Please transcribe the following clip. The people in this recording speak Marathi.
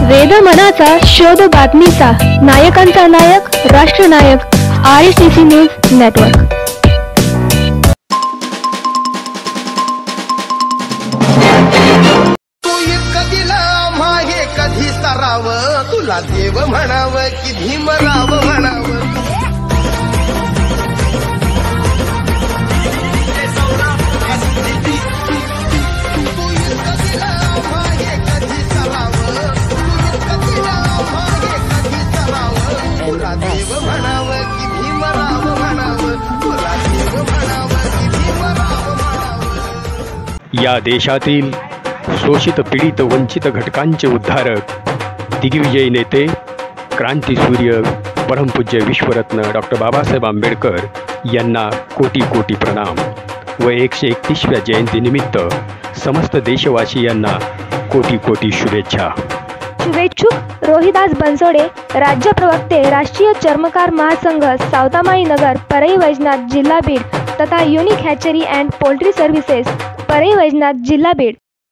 वेद मनाचा शोध बातमीचा, नायकांचा नायक राष्ट्रनायक RSTC न्यूज नेटवर्क। कधी सराव तुला देव म्हणाव की भीमराव म्हणाव। तुला देव म्हणाव की भीमराव म्हणाव, तुला देव म्हणाव की भीमराव म्हणाव। या देशातील शोषित पीडित वंचित घटकांचे उद्धारक दिग्विजयी नेते क्रांतीसूर्य परमपूज्य विश्वरत्न डॉक्टर बाबासाहेब आंबेडकर यांना कोटी कोटी प्रणाम व 131व्या जयंतीनिमित्त समस्त देशवासियांना कोटी कोटी शुभेच्छा। शुभेच्छुक रोहिदास बनसोडे, राज्य प्रवक्ते राष्ट्रीय चर्मकार महासंघ, सावतामाई नगर, परई वैजनाथ, जिल्हा बीड तथा unique hatchery and poultry services, परई वैजनाथ, जिल्हा बीड।